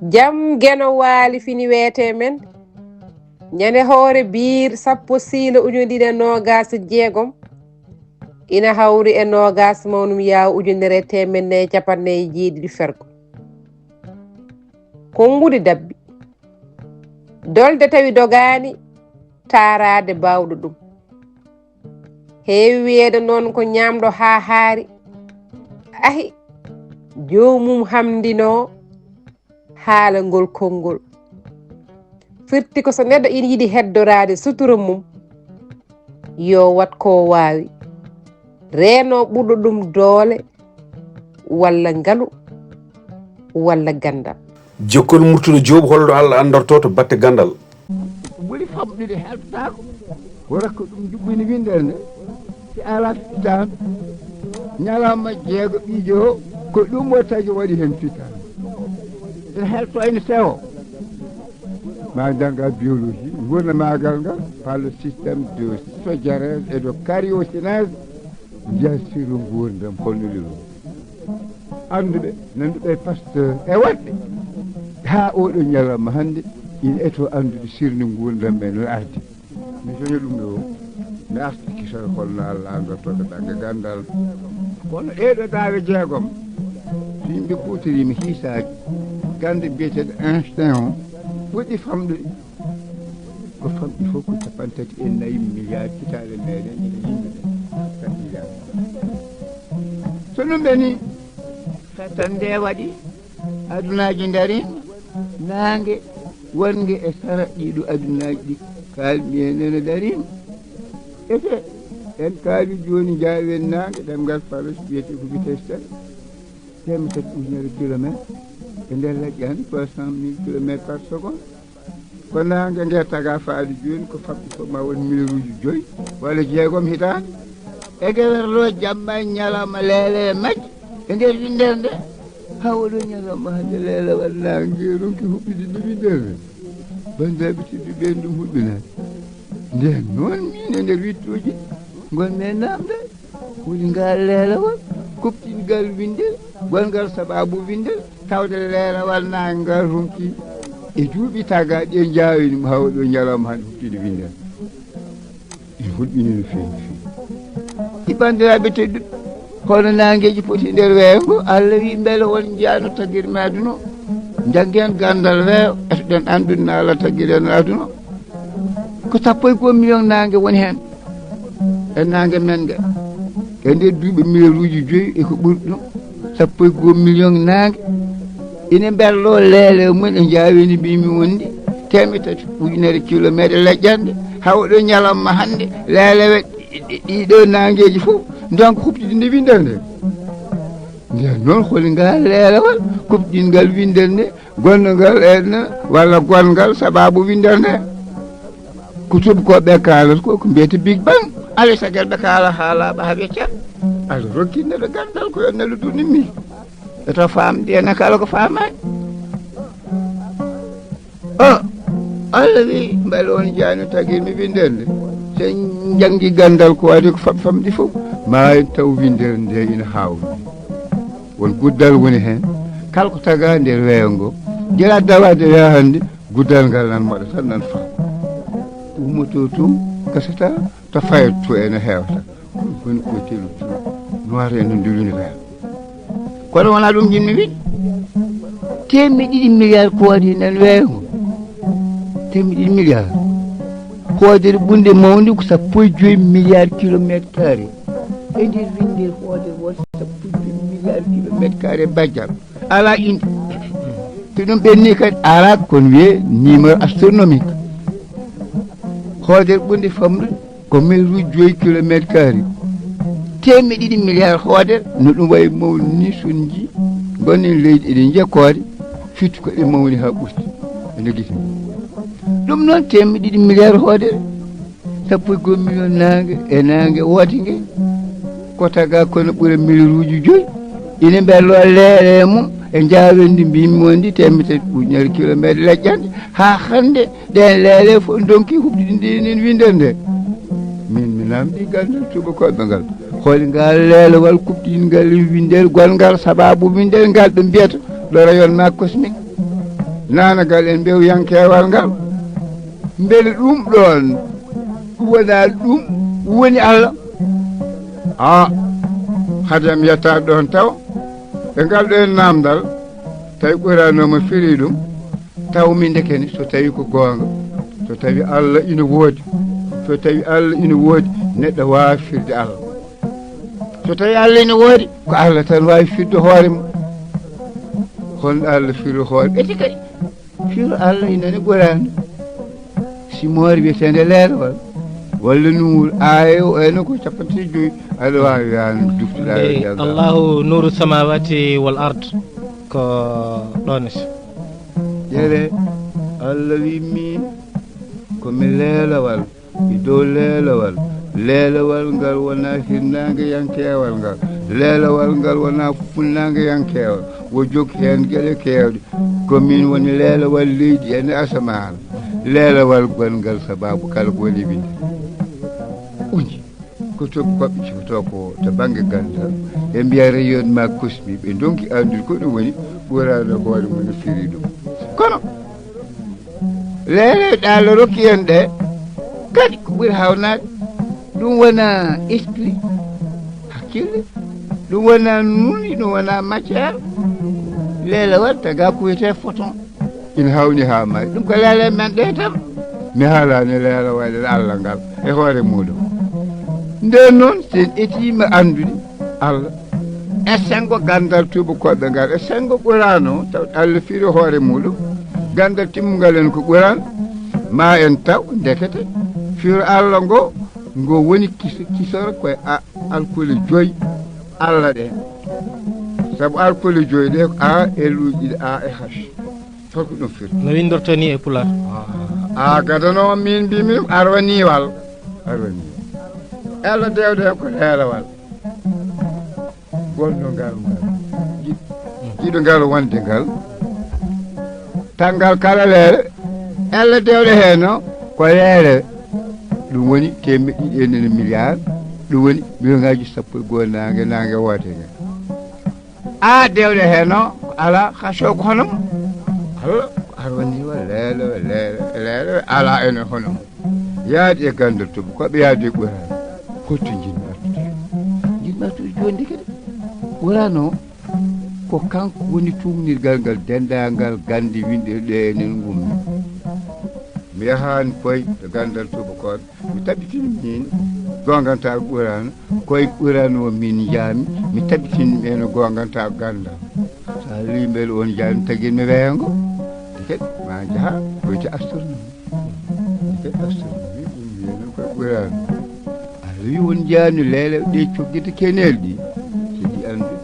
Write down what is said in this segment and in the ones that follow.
jam geno waali fini weete men ñande hoore biir sappo siila ujunɗiɗi nogas jeegom ina hawri e nogas mawnum yaw ujunere temenne capanne jeeɗiɗi fergo kongude dabbi dolde tawi dogani taarade bawɗo ɗum heewi wiyeede noon ko ñamɗo ha haari ahi jomum hamdino haala ngol konngol firti ko so neɗɗo ina yiɗi heddorade sutura mum yo wat ko waawi reeno ɓurɗo ɗum doole walla ngalu walla gandal jokkol murtude jooɓo holɗo Allah andorto to batte gandal ɓuri famɗude heltotako wora ko ɗum juɓɓini windere nde si ala fitan ñalama jeego ɓiijo o ko ɗum o tagi waɗi hen fitan ene helto ene sewo ma jangga biologie gurna magal ngal par le système de sodiérèse et de cariocinèse bien sûr gurdam holnoliro anduɓe nanduɓe pasteur e waɗɓe ha oɗo ñalawma hande ina eto andude sirni gurdam ɓe no ardi mi soñi ɗum ɗo mi artiki tan holno Allah andortoɗo ɗagge gandal kono ɗeɗo daawe jeegom so yimɓe kutorima hiisaji gande biyeteɗo instinct o fuɗɗi famɗude ko famɗi fof ko capantati e nayyi milliard kitale meɗen ina yimɓe ɓe milliard so ɗum ɓe ni tan nde waɗi adunaji daari nangue wongue e sara ɗiɗo adunaji ɗi kalmi enene darima ete en kaali joni jawen nangue ɗemgal falas wiyete ko vitesse sept temme tati ujunere kilométre e nder leƴƴani 300.000 kilomètres par seconde ko nangue nde taga faade joni ko famɗi fof ma won mille uji 5 walla 6 hitande e gewerlo jamma e ñalawma leele majje e nder windere nde ha oɗo ñalawma hande leele waɗ nangue ronki huɓɓide nde windere nde bandiraɓe tedduɓe en ɗum huɓɓinani nden noon min e nder wittoji gonmi e namde woni ngal leelawal koptingal windel gongal sababu windel tawde leelawal nangue ngal ronki e duuɓi tagaɗi e jawini ha oɗo ñalawma hande huɓɓide windel ina hulɓini no fewi i bandiraɓe tedduɓe hono nangueji poti nder weeyo Allah wi beele won jiyano taguiri me aduna jaggen gandal weeyo etoɗen andude no Allah taguiri en aduna ko 1 million nangue woni hen e nangue men gue e nder duuɓi mille uji 5 e ko ɓurɗi ɗum 1 million nangue ine berlo leele mum e jawini mbimi wondi 300 kilométre leƴƴande hawɗo ñalamma hande leelewe ɗiɗo nangueji fof donc huɓtide nde windere nde nden noon holi ngal leelewal kuɓɗingal windere nde gonnogal enne walla gongal sababu windere nde ko tubakoɓe kalata ko mbiyete big bang alay sagel ɓe kaala haalaɓe ha weccat aɗa rokki neɗɗo gandal ko yo nello dunimmi eto famde ene kala ko famani o Allah wi beele won jani taguirmi windere nde so janggi gandal ko waɗi ko famɗi fof ma en taw windere nde ina hawni won guddal woni hen kala ko taga nder weeyo ngo jela dawade weeyo hande guddal ngal nan moɗa tan nan fam ummoto to gasata to fayat to ene hewta woni ko telu noir en nduruni weeyo kono wona ɗum jinmi wi 2 milliards ko waɗi nen weeyo ngo 2 milliards hoodere ɓunde mawde ko 15 milliards kilométre carré e nder windere hoodere wonta 15 milliards kilométre carré bajjal ala inde to ɗum ɓenni kadi ala kono wiye numéro astronomique hoodere ɓunde famɗude ko 1000 kilométre carré 2 milliards hoodere no ɗum wayi mawni ni son ji gonnen leydi eɗen jekkode firti ko ɗe mawni ha ɓurti e joguiti ɗum noon 2 milliards hoodere 1 million nangue e nangue wootingue ko taga kono ɓuura mille uji 5 ine bello leele mum e jawendi mbimi wondi 300 kilométre leƴƴande ha hande ɗen leele fof donki huɓɗiɗi ndinin windere nde min mi namdi gandal tubakoɓe ngal holi ngal leelewal kuɓɗingal windere gongal sababu windere ngal ɓe mbiyata ɗo rayon ma cosmique nanagal en mbewyankewal ngal mbele ɗum ɗon wona ɗum woni Allah hadam yetta ɗon taw e ngal ɗo en namdal tawi ɓuranoma firi ɗum taw min dekene so tawi ko goonga so tawi Allah ina woodi so tawi Allah ina woodi neɗɗo wawi firde Allah so tawi Allah ina woodi ko Allah tan wawi firde hoore mum holno Allah firi hoore ɓeti kadi firu Allah inane ɓurani si moori wiyetende leerowal walla nuur aaye o eno ko 55 aɗa wawi yaano duftuɗa Allahu nuru samawati wal ard ko ɗones ƴere Allah wi min komi leelawal mi dow leelawal leelawal ngal wona hirnage yankewal ngal leelawal ngal wona funnage yankewal wo jogi hen gueɗe kewɗe komin woni leelawal leydi ene asamana leelawal gongal sababu kala ko woni winde uji ko to koɓe cifto ko to banggue gandal ɓe mbiya rayonnement cosmique ɓe donki andude ko ɗum woni ɓurano hoore mum no firi ɗum kono leeleɗe Allah rokki en ɗe kadi ko ɓuuri hawnade ɗum wona esprit hakkille ɗum wona nuni ɗum wona matiére leelawal taga ko wiyete photon ina hawni ha mari ɗum ko leele men ɗe tan mi haalani leelawal Allah ngal e hoore muɗum nden noon sen etima andude Allah e sengo gandal tubakoɓe ngal e sengo ɓurano taw Allah firi hoore muɗum gandal timmugal en ko ɓuran ma en taw dekete firo Allah ngo woni kisoro koye alkoli joyi Allah ɗe saabu alkoli joyi ɗe ko a e luuƴi ɗe a e hash holko ɗum firi no windorto ni e pular gadano min mbimi ɗum arwaniwal Allah dewde hen ko leelawal gonno ngal jiɗo ngal wonde ngal tangal kala leere Allah dewde hen ko leere ɗum woni temedde ɗiɗi e nene milliard ɗum woni million 11 nangue wote nge a dewde hen ko ala haso ko honom Allah ko arwaniwa leere ala ene honom yaadi e gandal tuba koɓe yaadi e ɓurani hotto jinmi artude joni kadi ɓurano ko kanko woni tumnirgal ngal dendagal gande winɗe ɗe enen gummi mi yahani koye e gandal tubakoɓe mi tabitini min gonganta ɓurano koye ɓurano min jaami mi tabitini ɓeno gonganta gandal sa limbel on jaami taguinmi weeyango kadi ma jaaha koyte astronomie kadi astronomie ɗum wiyenen koye ɓurano wi won jaani leele ɗe coggita kenel ɗi sedi andu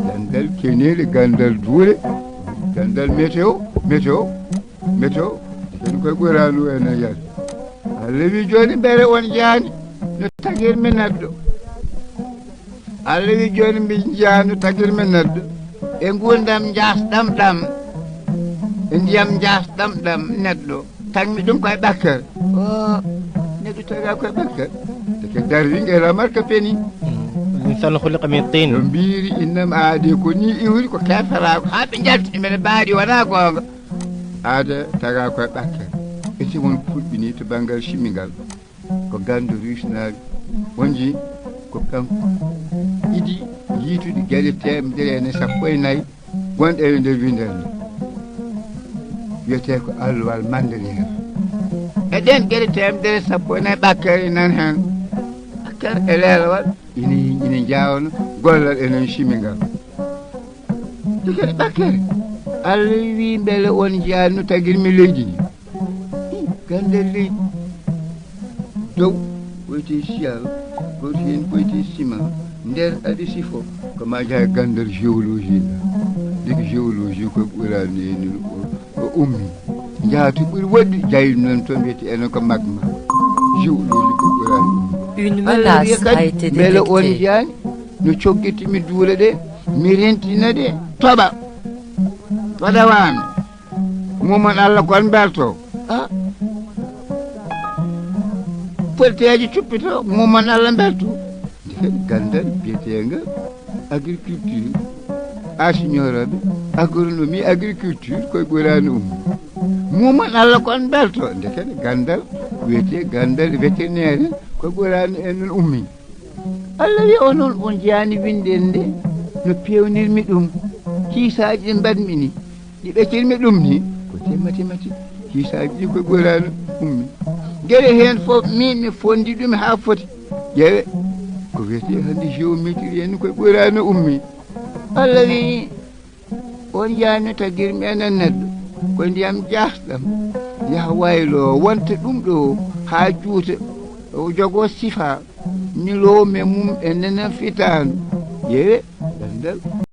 gandal kenele gandal duure gandal météo ken koye ɓurano ene yaade Allah wi joni mbere on jaani no tagirmi neɗɗo Allah wi joni mbi jaani no tagirmi neɗɗo e gurdam jasɗam ɗam e ndiyam jasɗam ɗam neɗɗo tagmi ɗum koye ɓakkere neɗɗo taga koye ɓakkere ke darri ngela marka peni l'insanu khuliqa min tin mbiri innam aade ko ni iwri ko kafara ha be jalti men baadi wana gonga aada taga ko bakke e si won fulbini to bangal shimingal ko gandu risnaari wonji ko kanko idi yitude gele temdere ne sappo e nayi gonɗe e nder windere wiyete ko alwal mandelier e den gele temdere sappo e nayi bakkere nan hen e leelawal ina jawno gollal enen shimingal tikati ɓakkere Allah wi beele on jaani no tagirmi leydi ndi gandal leydi dow koyte siyal goto hen koyte ciment nder aɗa sifo ko ma jaa gandal géologie deke géologie koye ɓurani enen o ummi jaatu ɓuuri woɗɗi jayri noon toon wiyete enen ko magma géologie ko ɓurani ummi Une menace a été bele on détectée. jaani no coggitimi duure ɗe mi rentina ɗe toɓa waɗawano mumon Allah kon belto polteji cuppito mumon Allah belto kadi gandal biyetenga agriculture asignoroɓe agronomie agriculture koye ɓurani ummi muman Allah kon belto ndekede gandal wiyete gandal vétérinaire ko ɓurani en ummi Allah wi onon on jani winden nde no pewnirmi ɗum hiisaji ɗi mbaɗmi ni ɗi ɓeccirmi ɗum ni ko temati hiisaji ɗi ko ɓurani ummi gueɗe hen fof min mi fondi ɗum ha foti ƴeewe ko wiyete hande géométrie en koye ɓurani ummi Allah wi on jani taguirmi enen neɗɗo ko ndiyam jasɗam yaha waylo wonta ɗum ɗo ha juuta o jogo sifa nilome mum e nenen fitandu ƴeewe gandal